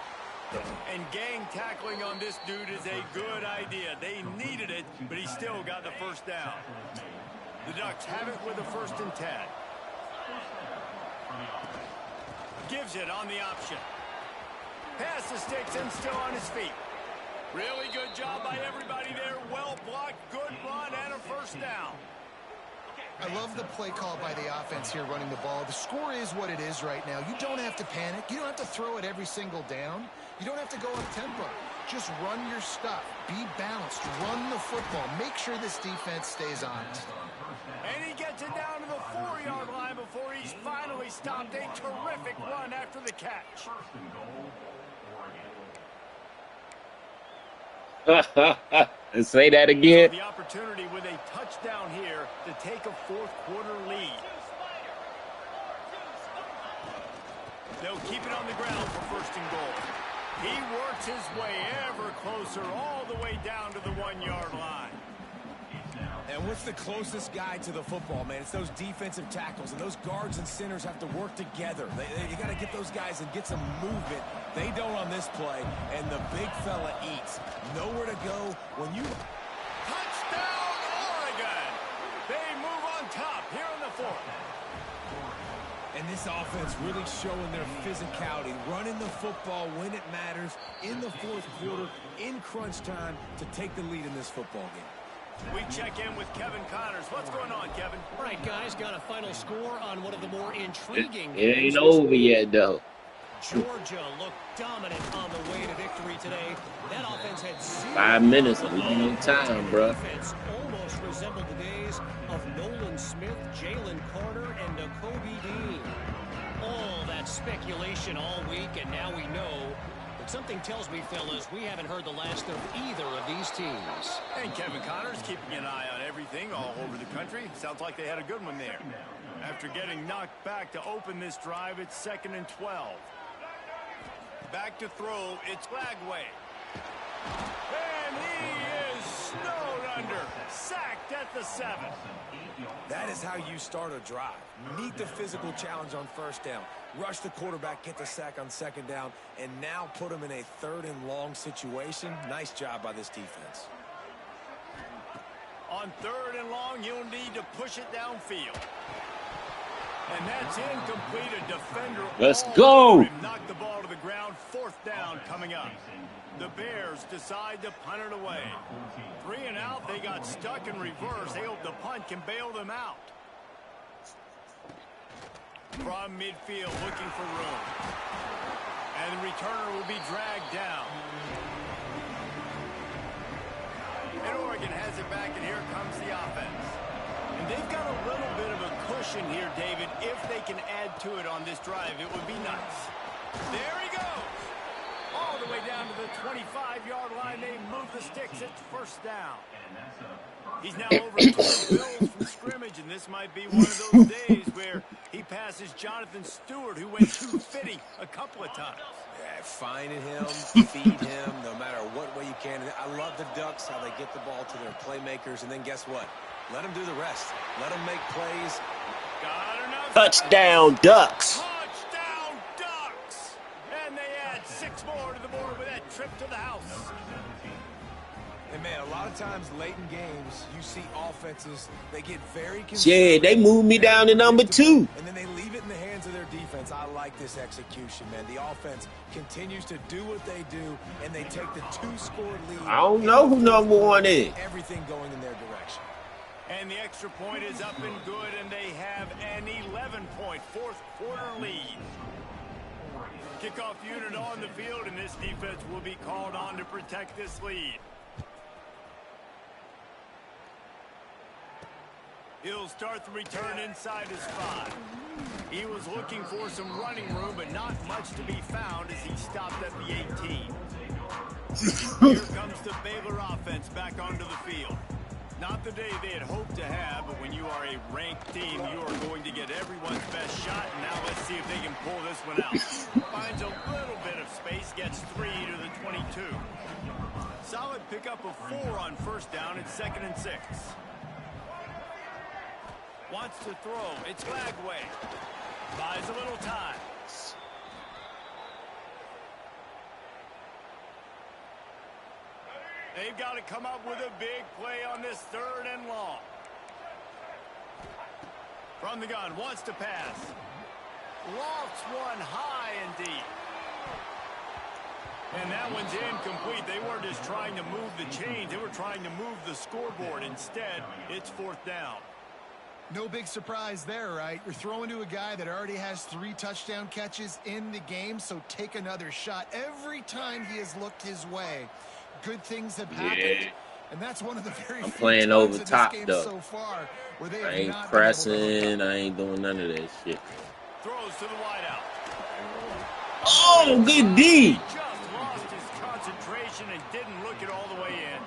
And gang tackling on this dude is a good idea. They needed it, but he still got the first down. The Ducks have it with a 1st and 10. Gives it on the option. Pass the sticks and still on his feet. Really good job by everybody there. Well blocked, good run, and a first down. I love the play call by the offense here running the ball. The score is what it is right now. You don't have to panic. You don't have to throw it every single down. You don't have to go up tempo. Just run your stuff. Be balanced. Run the football. Make sure this defense stays honest. And he gets it down to the 4-yard line before he's finally stopped. A terrific run after the catch. Say that again. The opportunity with a touchdown here to take a 4th-quarter lead. They'll keep it on the ground for 1st and goal. He works his way ever closer all the way down to the 1-yard line. And what's the closest guy to the football, man? It's those defensive tackles, and those guards and centers have to work together. You got to get those guys and get some movement. They don't on this play, and the big fella eats. Nowhere to go when you... Touchdown, Oregon! They move on top here in the 4th. And this offense really showing their physicality, running the football when it matters, in the 4th quarter, in crunch time, to take the lead in this football game. We check in with Kevin Connors. What's going on, Kevin? All right, guys, got a final score on one of the more intriguing It ain't games. over yet, though. Georgia looked dominant on the way to victory today. That offense had 5 minutes, a long time, bro. Defense almost resembled the days of Nolan Smith, Jalen Carter, and Nakobe Dean. All that speculation all week, and now we know the Something tells me, fellas, we haven't heard the last of either of these teams. And Kevin Connor's keeping an eye on everything all over the country. Sounds like they had a good one there. After getting knocked back to open this drive, it's 2nd and 12. Back to throw, it's Flagway. And he is snowed under. Sacked at the 7. That is how you start a drive. Meet the physical challenge on first down. Rush the quarterback, get the sack on 2nd down, and now put him in a 3rd and long situation. Nice job by this defense. On 3rd and long, you'll need to push it downfield. And that's incomplete. A defender. Let's go. Knocked the ball to the ground. 4th down coming up. The Bears decide to punt it away. 3 and out. They got stuck in reverse. They hope the punt can bail them out. From midfield, looking for room. And the returner will be dragged down. And Oregon has it back, and here comes the offense. And they've got a little bit of a cushion here, David. If they can add to it on this drive, it would be nice. There he goes. All the way down to the 25-yard line. They move the sticks. It's 1st down. He's now over 2 Bills from scrimmage, and this might be one of those days where he passes Jonathan Stewart, who went 250 a couple of times. Yeah, find him, feed him, no matter what way you can. I love the Ducks, how they get the ball to their playmakers, and then guess what? Let them do the rest. Let them make plays. Got enough. Touchdown, Ducks. Touchdown, Ducks. And they add 6 more to the board with that trip to the house. And, man, a lot of times late in games, you see offenses, they get very Yeah, they moved me down to number 2. And then they leave it in the hands of their defense. I like this execution, man. The offense continues to do what they do, and they take the 2-score lead. I don't know who number 1 is. Everything going in their direction. And the extra point is up and good, and they have an 11-point 4th-quarter lead. Kickoff unit on the field, and this defense will be called on to protect this lead. He'll start the return inside his 5. He was looking for some running room, but not much to be found as he stopped at the 18. Here comes the Baylor offense back onto the field. Not the day they had hoped to have, but when you are a ranked team, you are going to get everyone's best shot. And now let's see if they can pull this one out. Finds a little bit of space, gets 3 to the 22. Solid pickup of 4 on 1st down. It's 2nd and 6. Wants to throw. It's Flagway. Buys a little time. They've got to come up with a big play on this 3rd and long. From the gun, wants to pass. Lofts one high and deep. And that one's incomplete. They weren't just trying to move the chains. They were trying to move the scoreboard. Instead, it's 4th down. No big surprise there, right? You're throwing to a guy that already has 3 touchdown catches in the game, so take another shot. Every time he has looked his way, good things have happened. Yeah. And that's one of the very I'm few playing times over in this top, game though. so far where they I have ain't not been able to hook pressing. up. I ain't doing none of that shit. Throws to the wideout. Oh, good D. Just lost his concentration and didn't look it all the way in.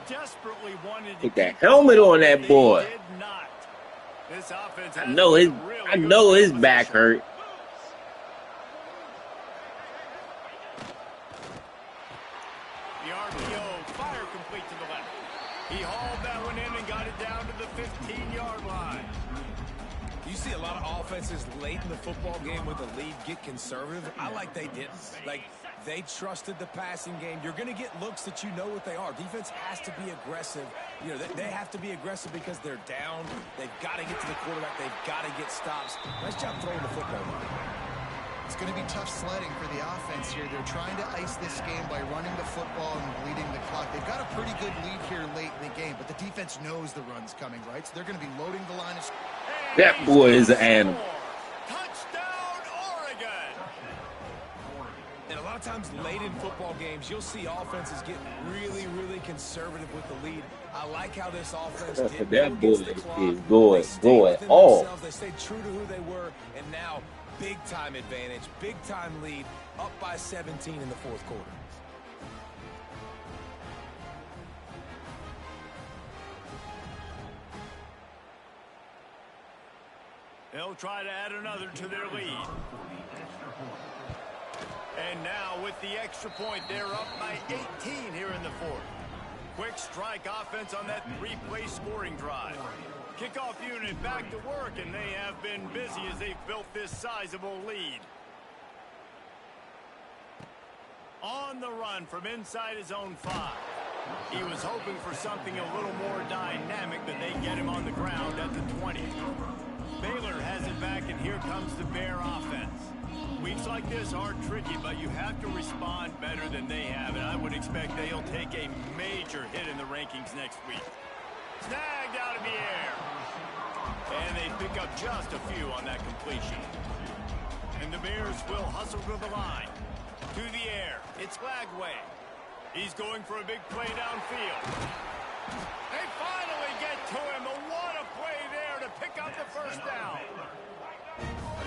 Desperately wanted to Put that keep helmet it. on that They boy. did not. This offense I has know his. really I good know his position. back hurt. The RPO, fire complete to the left. He hauled that one in and got it down to the 15-yard line. You see a lot of offenses late in the football game with the lead get conservative. I like they didn't. Like, they trusted the passing game. You're going to get looks that you know what they are. Defense has to be aggressive. You know, they have to be aggressive because they're down. They've got to get to the quarterback. They've got to get stops. Nice job throwing the football. It's going to be tough sledding for the offense here. They're trying to ice this game by running the football and bleeding the clock. They've got a pretty good lead here late in the game, but the defense knows the run's coming, right? So they're going to be loading the line of... That boy is an animal. Touchdown, Oregon! And a lot of times late in football games, you'll see offenses get really, really conservative with the lead. I like how this offense did That boy against the clock. is going They stayed within off. themselves. They stayed true to who they were, and now big-time advantage, big-time lead, up by 17 in the fourth quarter. They'll try to add another to their lead. And now with the extra point, they're up by 18 here in the fourth. Quick strike offense on that three-play scoring drive. Kickoff unit back to work, and they have been busy as they've built this sizable lead. On the run from inside his own 5. He was hoping for something a little more dynamic, but they get him on the ground at the 20. Baylor has it back, and here comes the Bear offense. Weeks like this are tricky, but you have to respond better than they have, and I would expect they'll take a major hit in the rankings next week. Snagged out of the air. And they pick up just a few on that completion. And the Bears will hustle to the line. To the air. It's Lagway. He's going for a big play downfield. They finally get to him. What a play there to pick up the first down.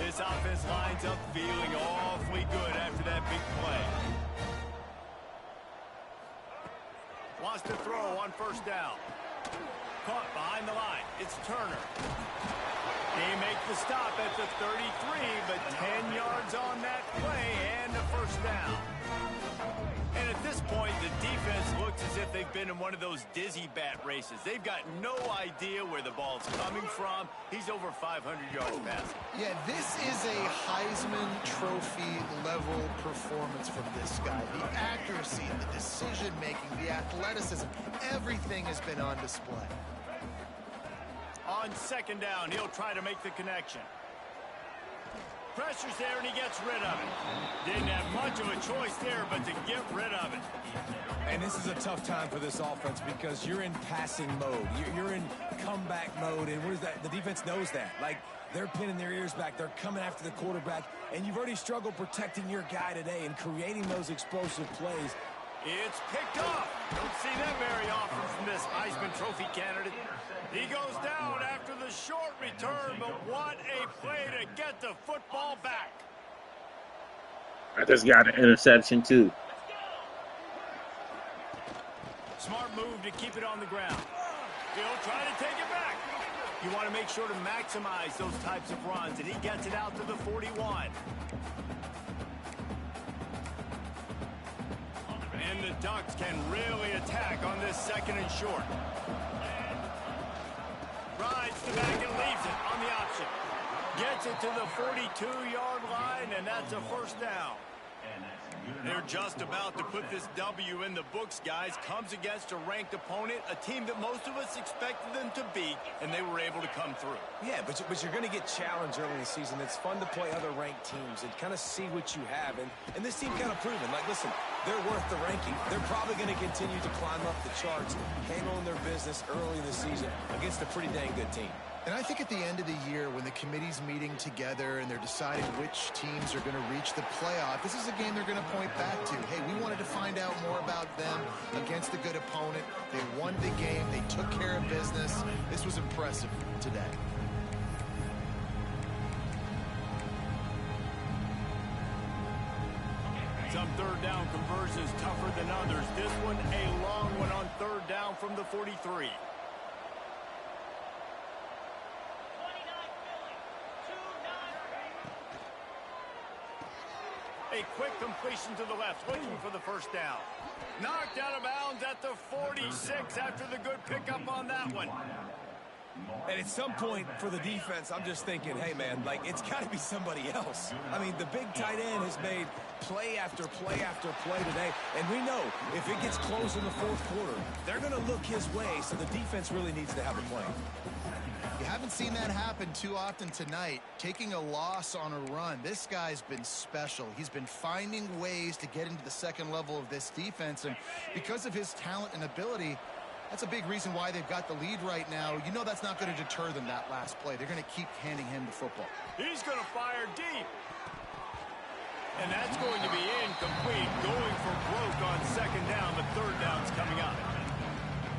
This offense lines up feeling awfully good after that big play. Wants to throw on first down. Caught behind the line. It's Turner. They make the stop at the 33, but 10 yards on that play and a first down. And at this point, the defense looks as if they've been in one of those dizzy bat races. They've got no idea where the ball's coming from. He's over 500 yards passing. Yeah, this is a Heisman Trophy level performance from this guy. The accuracy, the decision-making, the athleticism, everything has been on display. On second down, he'll try to make the connection. Pressure's there, and he gets rid of it. Didn't have much of a choice there, but to get rid of it. And this is a tough time for this offense because you're in passing mode. You're in comeback mode, and what is that? The defense knows that. Like, they're pinning their ears back. They're coming after the quarterback, and you've already struggled protecting your guy today and creating those explosive plays. It's picked off. Don't see that very often from this Heisman Trophy candidate. He goes down after the short return, but what a play to get the football back. I just got an interception, too. Smart move to keep it on the ground. He'll try to take it back. You want to make sure to maximize those types of runs, and he gets it out to the 41. And the Ducks can really attack on this second and short. Rides the back and leaves it on the option. Gets it to the 42-yard line, and that's a first down. They're just about to put this W in the books, guys. Comes against a ranked opponent, a team that most of us expected them to beat, and they were able to come through. Yeah, but you're going to get challenged early in the season. It's fun to play other ranked teams and kind of see what you have. And this team kind of proven, like, listen, they're worth the ranking. They're probably going to continue to climb up the charts, handling their business early in the season against a pretty dang good team. And I think at the end of the year, when the committee's meeting together and they're deciding which teams are going to reach the playoff, this is a game they're going to point back to. Hey, we wanted to find out more about them against a good opponent. They won the game. They took care of business. This was impressive today. Some third down conversions tougher than others. This one a long one on third down from the 43. A quick completion to the left, looking for the first down. Knocked out of bounds at the 46 after the good pickup on that one. And at some point for the defense, I'm just thinking, hey, man, like, it's got to be somebody else. I mean, the big tight end has made play after play after play today. And we know if it gets close in the fourth quarter, they're going to look his way, so the defense really needs to have a plan. You haven't seen that happen too often tonight, taking a loss on a run. This guy's been special. He's been finding ways to get into the second level of this defense, and because of his talent and ability, that's a big reason why they've got the lead right now. You know that's not going to deter them that last play. They're going to keep handing him the football. He's going to fire deep. And that's going to be incomplete. Going for broke on second down, but third down's coming up.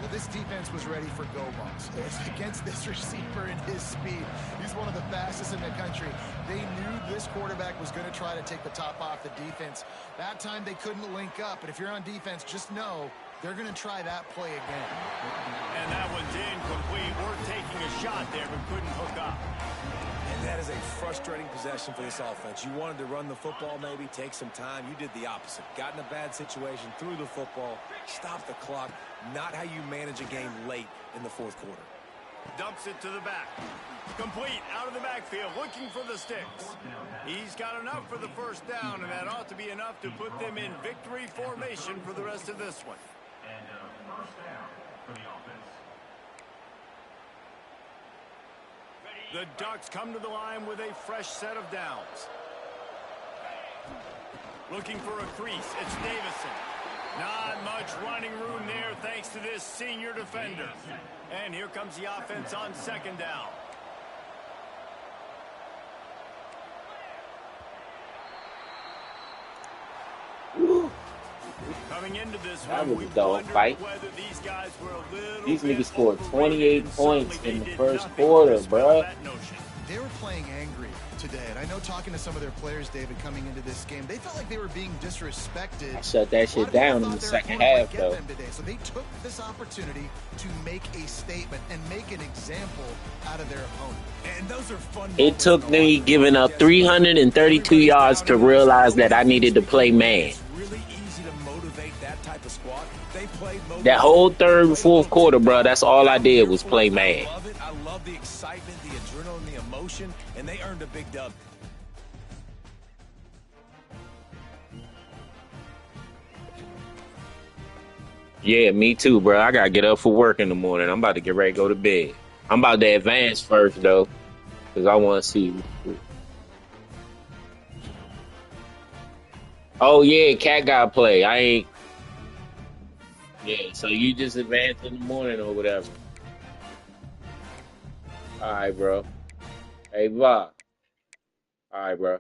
Well, this defense was ready for go balls. Against this receiver and his speed, he's one of the fastest in the country. They knew this quarterback was going to try to take the top off the defense. That time they couldn't link up, but if you're on defense, just know they're going to try that play again. And that one's incomplete. We're taking a shot there, but couldn't hook up. And that is a frustrating possession for this offense. You wanted to run the football, maybe take some time. You did the opposite. Got in a bad situation, threw the football, stopped the clock. Not how you manage a game late in the fourth quarter. Dumps it to the back. Complete out of the backfield, looking for the sticks. He's got enough for the first down, and that ought to be enough to put them in victory formation for the rest of this one. And first down for the offense. The Ducks come to the line with a fresh set of downs. Looking for a crease. It's Davison. Not much running room there thanks to this senior defender. And here comes the offense on second down. Woo. Coming into this That one, was a dog fight. These niggas scored 28 points in the first quarter, bruh. They were playing angry today, and I know talking to some of their players, David, coming into this game, they felt like they were being disrespected. I shut that shit down in the second half, though. So they took this opportunity to make a statement and make an example out of their opponent. And those are fun. It took me giving up 332 yards to realize that I needed to play man. It's really easy to motivate that type of squad. They played That whole third and fourth quarter, bro, that's all I did was play man. I love it. I love the excitement, the adrenaline, the emotion, and they earned a big dub. Yeah, me too, bro. I gotta get up for work in the morning. I'm about to get ready to go to bed. I'm about to advance first, though, because I want to see. Oh, yeah, Cat got to play. I ain't. Yeah, so you just advance in the morning or whatever. All right, bro. Hey, Va. All right, bro.